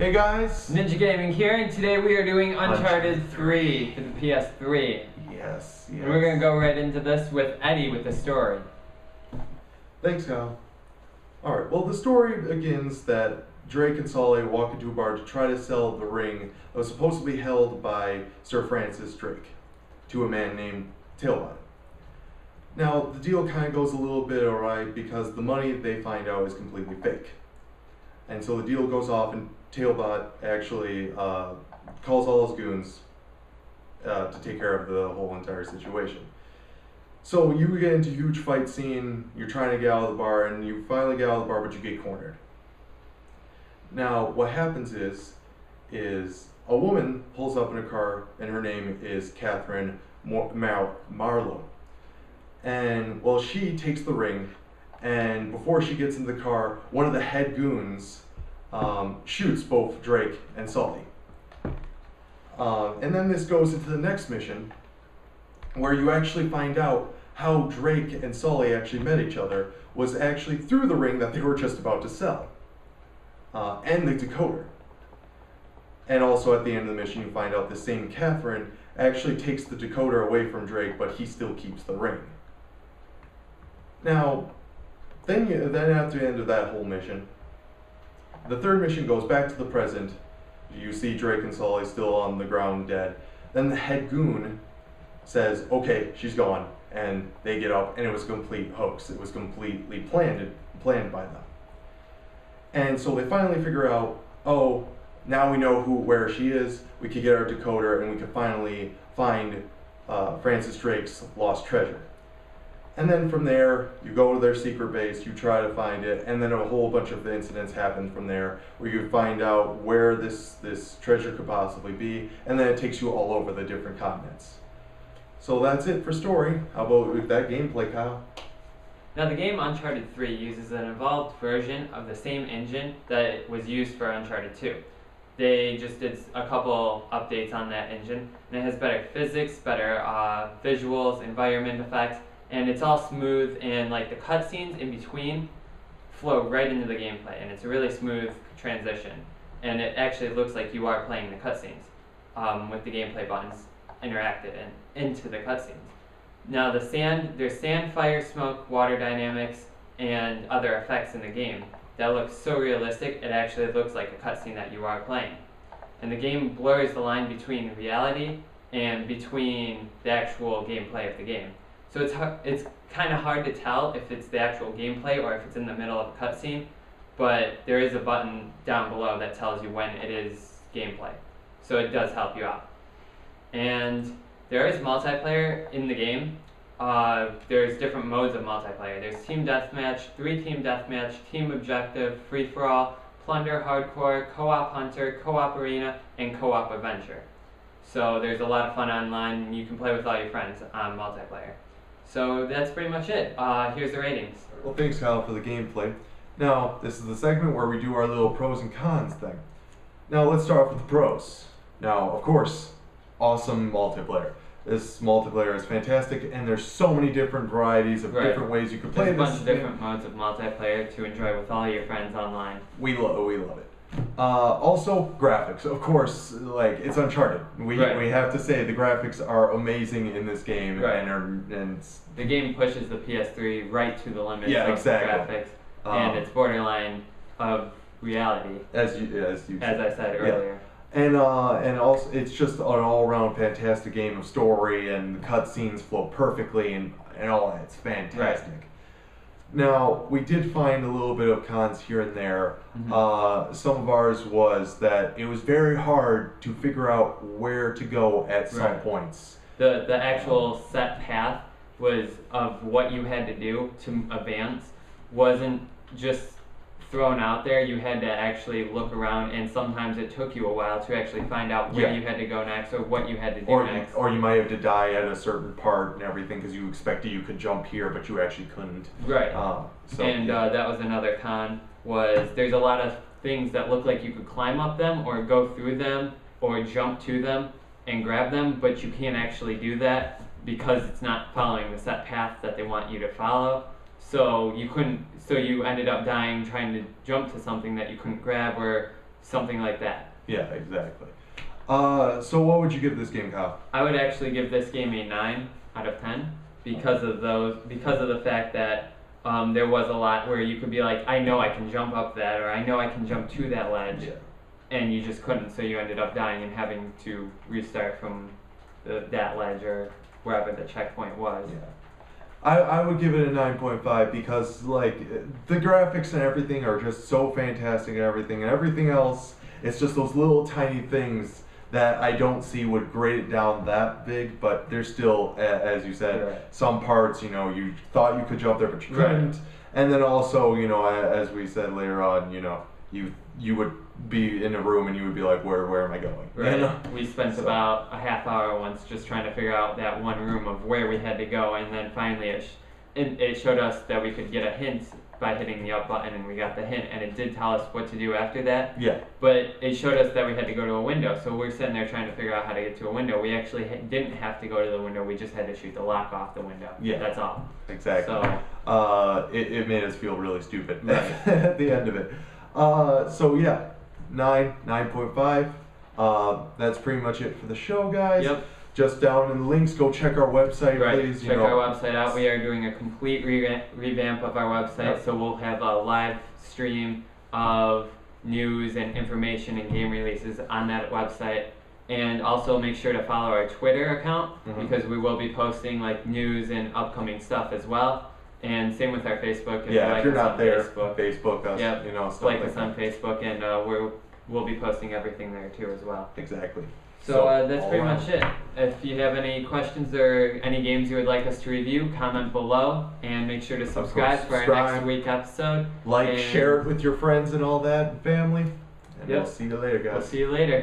Hey guys! Ninja Gaming here, and today we are doing Uncharted 3 for the PS3. Yes. And we're going to go right into this with Eddie with the story. Thanks, Kyle. Alright, well the story begins that Drake and Sully walk into a bar to try to sell the ring that was supposed to be held by Sir Francis Drake to a man named Tailbot. Now, the deal kind of goes a little bit awry because the money they find out is completely fake. And so the deal goes off and Tailbot actually calls all his goons to take care of the whole entire situation. So you get into a huge fight scene, you're trying to get out of the bar, and you finally get out of the bar, but you get cornered. Now, what happens is a woman pulls up in a car, and her name is Catherine Marlowe. And, well, she takes the ring, and before she gets into the car, one of the head goons shoots both Drake and Sully. And then this goes into the next mission, where you actually find out how Drake and Sully actually met each other was actually through the ring that they were just about to sell, and the decoder. And also at the end of the mission, you find out the same Catherine actually takes the decoder away from Drake, but he still keeps the ring. Now, then after the end of that whole mission, the third mission goes back to the present. You see Drake and Sully still on the ground dead. Then the head goon says, okay, she's gone. And they get up, and it was a complete hoax. It was completely planned by them. And so they finally figure out, oh, now we know where she is. We could get our decoder, and we could finally find Francis Drake's lost treasure. And then from there, you go to their secret base, you try to find it, and then a whole bunch of incidents happen from there where you find out where this treasure could possibly be, and then it takes you all over the different continents. So that's it for story. How about with that gameplay, Kyle? Now the game Uncharted 3 uses an evolved version of the same engine that was used for Uncharted 2. They just did a couple updates on that engine, and it has better physics, better visuals, environment effects, and it's all smooth, and like the cutscenes in between flow right into the gameplay, and it's a really smooth transition. And it actually looks like you are playing the cutscenes with the gameplay buttons interacted into the cutscenes. Now there's sand, fire, smoke, water dynamics, and other effects in the game that look so realistic it actually looks like a cutscene that you are playing. And the game blurs the line between reality and between the actual gameplay of the game. So it's kind of hard to tell if it's the actual gameplay or if it's in the middle of a cutscene, but there is a button down below that tells you when it is gameplay. So it does help you out. And there is multiplayer in the game. There's different modes of multiplayer. There's team deathmatch, 3-team deathmatch, team objective, free-for-all, plunder, hardcore, co-op hunter, co-op arena, and co-op adventure. So there's a lot of fun online, and you can play with all your friends on multiplayer. So that's pretty much it. Here's the ratings. Well, thanks, Kyle, for the gameplay. Now, this is the segment where we do our little pros and cons thing. Now, let's start off with the pros. Now, of course, awesome multiplayer. This multiplayer is fantastic, and there's so many different varieties of different ways you can play this. There's a bunch of different modes of multiplayer to enjoy with all your friends online. We love it. Also, graphics. Of course, like, it's Uncharted. We have to say the graphics are amazing in this game, and the game pushes the PS3 right to the limits of graphics, and it's borderline of reality, as I said earlier. And also, it's just an all-around fantastic game of story, and the cutscenes flow perfectly, and all that. It's fantastic. Right. Now, we did find a little bit of cons here and there. Mm-hmm. Some of ours was that it was very hard to figure out where to go at some points. The actual set path was of what you had to do to advance wasn't just thrown out there. You had to actually look around, and sometimes it took you a while to actually find out where you had to go next or what you had to do next. Or you might have to die at a certain part and everything because you expected you could jump here, but you actually couldn't. Right. That was another con, was there's a lot of things that look like you could climb up them or go through them or jump to them and grab them, but you can't actually do that because it's not following the set path that they want you to follow. So you ended up dying trying to jump to something that you couldn't grab, or something like that. Yeah, exactly. So what would you give this game, Kyle? I would actually give this game a 9 out of 10 because of the fact that there was a lot where you could be like, I know I can jump up that, or I know I can jump to that ledge, and you just couldn't, so you ended up dying and having to restart from that ledge or wherever the checkpoint was. Yeah. I would give it a 9.5 because like the graphics and everything are just so fantastic and everything else, it's just those little tiny things that I don't see would grade it down that big, but there's still, as you said, some parts, you thought you could jump there but you couldn't, and then also, as we said later on, you would be in a room and you would be like, where am I going? Right. We spent about a half hour once just trying to figure out that one room of where we had to go, and then finally it showed us that we could get a hint by hitting the up button, and we got the hint, and it did tell us what to do after that. Yeah. But it showed us that we had to go to a window, so we're sitting there trying to figure out how to get to a window. We actually didn't have to go to the window, we just had to shoot the lock off the window. Yeah. That's all. Exactly. So, it made us feel really stupid right. at the end of it. So yeah, 9.5. That's pretty much it for the show, guys. Yep. Just down in the links, go check our website, please. Check our website out. We are doing a complete revamp of our website, so we'll have a live stream of news and information and game releases on that website. And also make sure to follow our Twitter account because we will be posting like news and upcoming stuff as well. And same with our Facebook. If you're not there, Facebook us. Yep. Stuff like like us on Facebook, and we'll be posting everything there too as well. Exactly. So that's pretty much it. If you have any questions or any games you would like us to review, comment below, and make sure to subscribe for our next week episode. Like, share it with your friends and all that, and family. And Yep. we'll see you later, guys. We'll see you later.